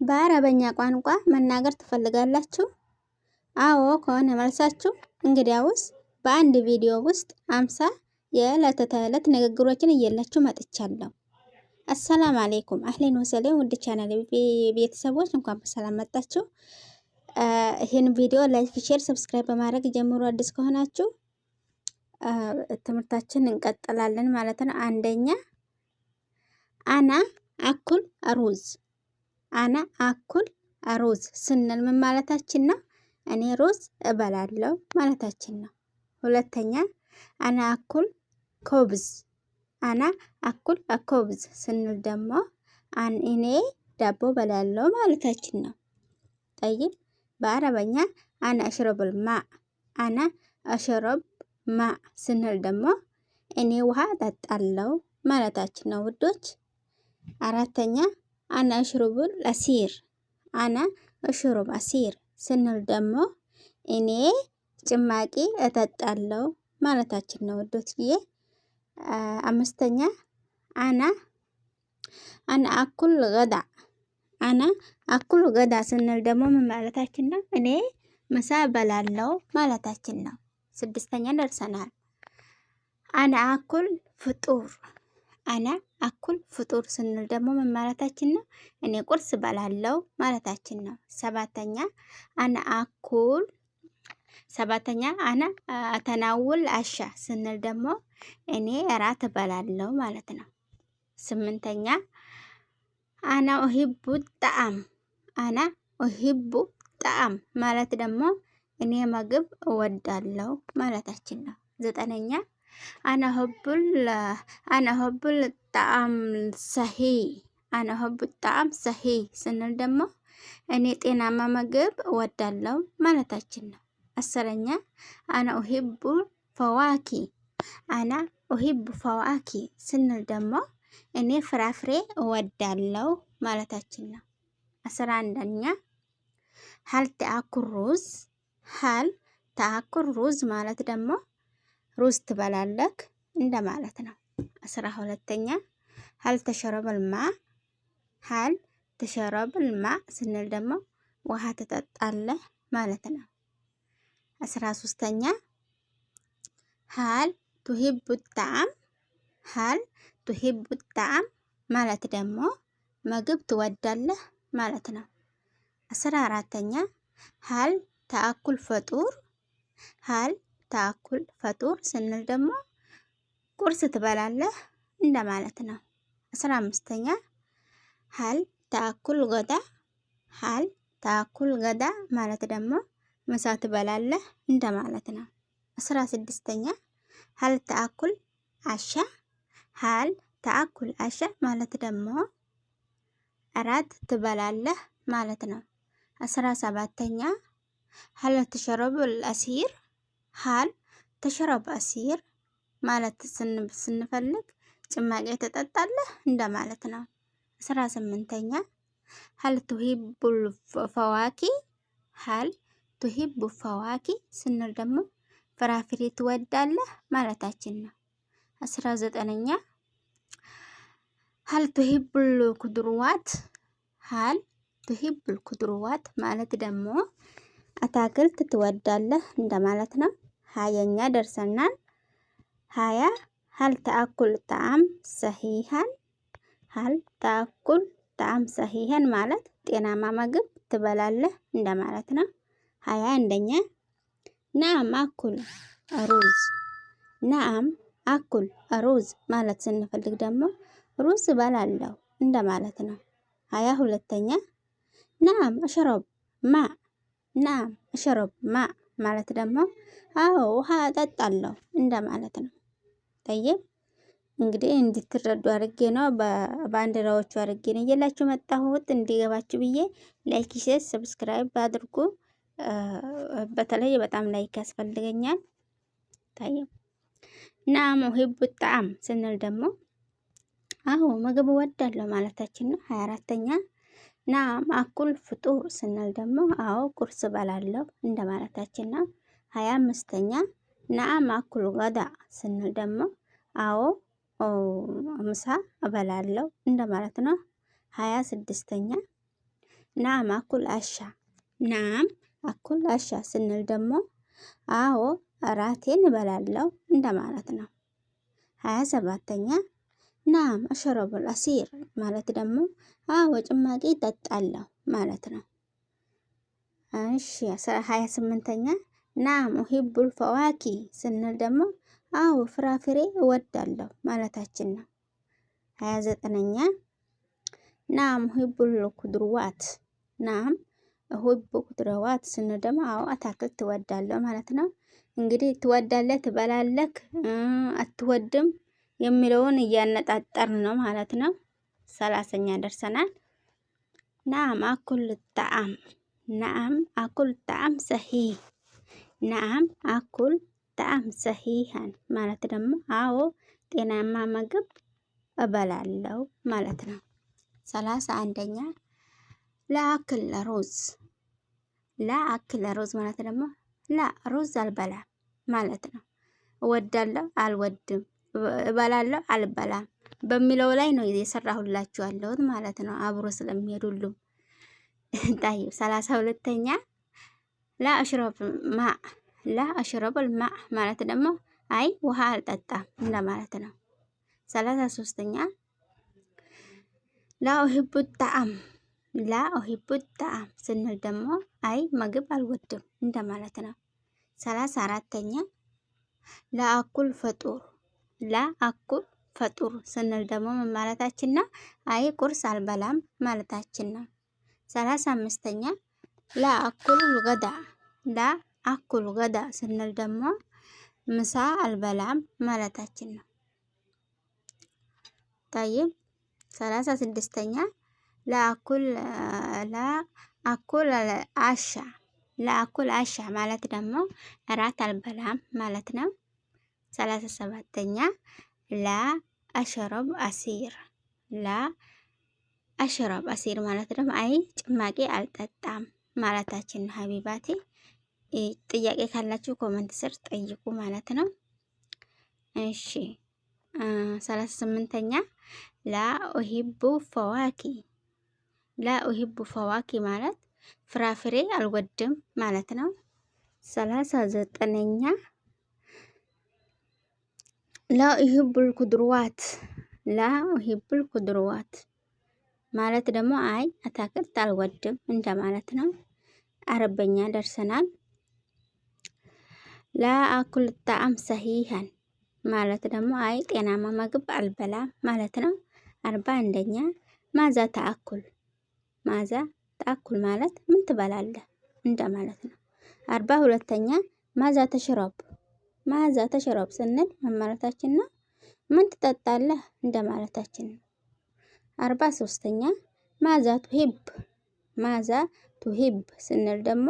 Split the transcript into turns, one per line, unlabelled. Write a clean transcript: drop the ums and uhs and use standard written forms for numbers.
በአረበኛ ቋንቋ መናገር ትፈልጋላችሁ? አዎ ከሆነ መልሳችሁ እንግዲያውስ በአንድ ቪዲዮ ውስጥ 50 የዕለት ተዕለት ንግግሮችን እየላችሁ መጥቻለሁ። አሰላም አለይኩም አህሌን ወሰሌን ውድ ቻናል ቤተሰቦች እንኳን በሰላም መጣችሁ። ይህን ቪዲዮ ላይክ፣ ሼር፣ ሰብስክራይብ በማድረግ ጀምሮ አዲስ ከሆናችሁ ትምህርታችን እንቀጥላለን ማለት ነው። አንደኛ አና አኩል ሩዝ። አና አኩል ሩዝ ስንል ምን ማለታችን ነው? እኔ ሩዝ እበላለሁ ማለታችን ነው። ሁለተኛ አና አኩል ኮብዝ። አና አኩል ኮብዝ ስንል ደግሞ እኔ ዳቦ እበላለሁ ማለታችን ነው። ጠይብ በአረበኛ አና አሽረብል ማ። አና አሽረብ ማ ስንል ደግሞ እኔ ውሃ እጠጣለሁ ማለታችን ነው ውዶች። አራተኛ አና አሽሩቡል አሲር። አና አሽሩብ አሲር ስንል ደግሞ እኔ ጭማቂ እጠጣለሁ ማለታችን ነው ውዶችዬ። አምስተኛ አና አኩል ገዳ። አና አኩል ገዳ ስንል ደግሞ ምን ማለታችን ነው? እኔ ምሳ እበላለሁ ማለታችን ነው። ስድስተኛ ደርሰናል። አና አኩል ፍጡር። አና አኩል ፍጡር ስንል ደግሞ ምን ማለታችን ነው? እኔ ቁርስ እበላለሁ ማለታችን ነው። ሰባተኛ አና አተናውል አሻ ስንል ደግሞ እኔ እራት እበላለሁ ማለት ነው። ስምንተኛ አና ኡሂቡ ጣዕም። አና ኡሂቡ ጣዕም ማለት ደግሞ እኔ ምግብ እወዳለሁ ማለታችን ነው። ዘጠነኛ አና ሁቡል ጣዕም ሰሂ። አና ሁቡ ጣዕም ሰሂ ስንል ደግሞ እኔ ጤናማ ምግብ እወዳለሁ ማለታችን ነው። አስረኛ አና ኡሂቡ ፈዋኪ። አና ኡሂቡ ፈዋኪ ስንል ደግሞ እኔ ፍራፍሬ እወዳለሁ ማለታችን ነው። 11ኛ ሀል ተአኩል ሩዝ። ሀል ተአኩል ሩዝ ማለት ደግሞ ሩዝ ትበላለህ እንደማለት ነው። 12ኛ ሀል ተሸረበል ማ። ሀል ተሸረበል ማ ስንል ደግሞ ውሃ ትጠጣለህ ማለት ነው። 13ኛ ሀል ቱሂቡ ጣዕም። ሀል ቱሂቡ ጣዕም ማለት ደግሞ ምግብ ትወዳለህ ማለት ነው። 14ኛ ሀል ተአኩል ፈጡር። ሀል ተአኩል ፈጡር ስንል ደግሞ ቁርስ ትበላለህ እንደማለት ነው። 15ኛ ሀል ተአኩል ገዳ። ሀል ተአኩል ገዳ ማለት ደግሞ ምሳ ትበላለህ እንደማለት ነው። 16ኛ ሀል ተአኩል አሻ። ሀል ተአኩል አሻ ማለት ደግሞ እራት ትበላለህ ማለት ነው። 17ኛ ሀል ተሸረቡል አሲር። ሀል ተሸረብ አሲር ማለት ስንፈልግ ጭማቂ ትጠጣለህ እንደማለት ነው። 18ኛ ሀል ቱሂቡል ፈዋኪ። ሀል ቱሂቡ ፈዋኪ ስንል ደግሞ ፍራፍሬ ትወዳለህ ማለታችን ነው። 19ኛ ሀል ቱሂቡል ኩድሩዋት። ሀል ቱሂቡል ኩድሩዋት ማለት ደግሞ አታክልት ትወዳለህ እንደማለት ነው። 20ኛ ደርሰናል። 20 ሀል ተአኩል ጣዕም ሰሂሃን። ሀል ተአኩል ጣዕም ሰሂሃን ማለት ጤናማ ምግብ ትበላለህ እንደማለት ነው። 21ኛ ናም አኩል ሩዝ። ናም አኩል ሩዝ ማለት ስንፈልግ ደግሞ ሩዝ እበላለሁ እንደማለት ነው። 22ኛ ናም አሽረብ ማ። ናም አሽረብ ማ ማለት ደግሞ አዎ ውሃ እጠጣለሁ እንደማለት ነው። ጠይብ እንግዲህ እንድትረዱ አድርጌ ነው በባንዲራዎቹ አድርጌ ነው እየላችሁ መጣሁት እንዲገባችሁ ብዬ። ላይክ፣ ሼር፣ ሰብስክራይብ አድርጉ። በተለይ በጣም ላይክ ያስፈልገኛል። ጠይብ ናም ኡሂቡ ጣዕም ስንል ደግሞ አዎ ምግብ እወዳለሁ ማለታችን ነው። 24ኛ ናም አኩል ፍጡር ስንል ደግሞ አዎ ቁርስ እበላለሁ እንደማለታችን ነው። 25ኛ ናም አኩል ገዳ ስንል ደግሞ አዎ ምሳ እበላለሁ እንደማለት ነው። 26ኛ ናም አኩል አሻ። ናም አኩል አሻ ስንል ደግሞ አዎ እራቴን እበላለሁ እንደማለት ነው። 27ኛ ናም አሸረቡል አሲር ማለት ደግሞ አዎ ጭማቂ እጠጣለሁ ማለት ነው። እሺ 28ኛ ናም ኡሂቡል ፈዋኪ ስንል ደግሞ አዎ ፍራፍሬ እወዳለሁ ማለታችን ነው። 29ኛ ናም ኡሂቡል ኩድርዋት። ናም ኡሂቡ ኩድርዋት ስንል ደግሞ አዎ አታክልት እወዳለሁ ማለት ነው። እንግዲህ ትወዳለህ፣ ትበላለህ፣ አትወድም የሚለውን እያነጣጠርን ነው ማለት ነው። 30ኛ ደርሰናል። ናም አኩል ጣዕም። ናም አኩል ጣዕም ሰሂህ። ናም አኩል ጣዕም ሰሂሃን ማለት ደግሞ አዎ ጤናማ ምግብ እበላለሁ ማለት ነው። 31ኛ ላአክል ሩዝ። ላአክል ሩዝ ማለት ደግሞ ላ ሩዝ አልበላም ማለት ነው። እወዳለሁ፣ አልወድም፣ እበላለሁ፣ አልበላም በሚለው ላይ ነው የሰራሁላችሁ ያለሁት ማለት ነው። አብሮ ስለሚሄዱሉ طيب 32ኛ ላ አሽረብ ማ። ላ አሽረብል ማ ማለት ደግሞ አይ ውሃ አልጠጣም እንደማለት ነው። 33ኛ ላ ኡሂቡ ጣዕም። ላ ኡሂቡ ጣዕም ስንል ደግሞ አይ ምግብ አልወድም እንደማለት ነው። 34ኛ ላአኩል ፈጡር። ላአኩል ፈጡር ስንል ደግሞ ምን ማለታችን ነው? አይ ቁርስ አልበላም ማለታችን ነው። 35ኛ ላአኩል ገዳ። ላአኩል ገዳ ስንል ደግሞ ምሳ አልበላም ማለታችን ነው። طيب 36ኛ ላአኩል አሻ። ላአኩል አሻ ማለት ደግሞ እራት አልበላም ማለት ነው። 37ኛ ላ አሽረብ አሲር። ላ አሽረብ አሲር ማለት ደግሞ አይ ጭማቂ አልጠጣም ማለታችን ነው። ሀቢባቴ ጥያቄ ካላችሁ ኮመንት ስር ጠይቁ ማለት ነው። እሺ 38ኛ ላ ኡሂቡ ፈዋኪ። ላ ኡሂቡ ፈዋኪ ማለት ፍራፍሬ አልወድም ማለት ነው። 39ኛ ላ ኡሂቡል ኩድርዋት። ላ ኡሂቡል ኩድርዋት ማለት ደግሞ አይ አታክልት አልወድም እንደማለት ነው። 40ኛ ደርሰናል። ላ አኩል ጣዕም ሰሂሃን ማለት ደግሞ አይ ጤናማ ምግብ አልበላም ማለት ነው። 41ኛ ማዛ ተአኩል። ማዛ ተአኩል ማለት ምን ትበላለህ እንደማለት ነው። 42ኛ ማዛ ተሽረብ። ማዛ ተሽረብ ስንል ምን ማለታችን ነው? ምን ትጠጣለህ እንደማለታችን ነው። 43ኛ ማዛ ቱሂብ። ማዛ ቱሂብ ስንል ደግሞ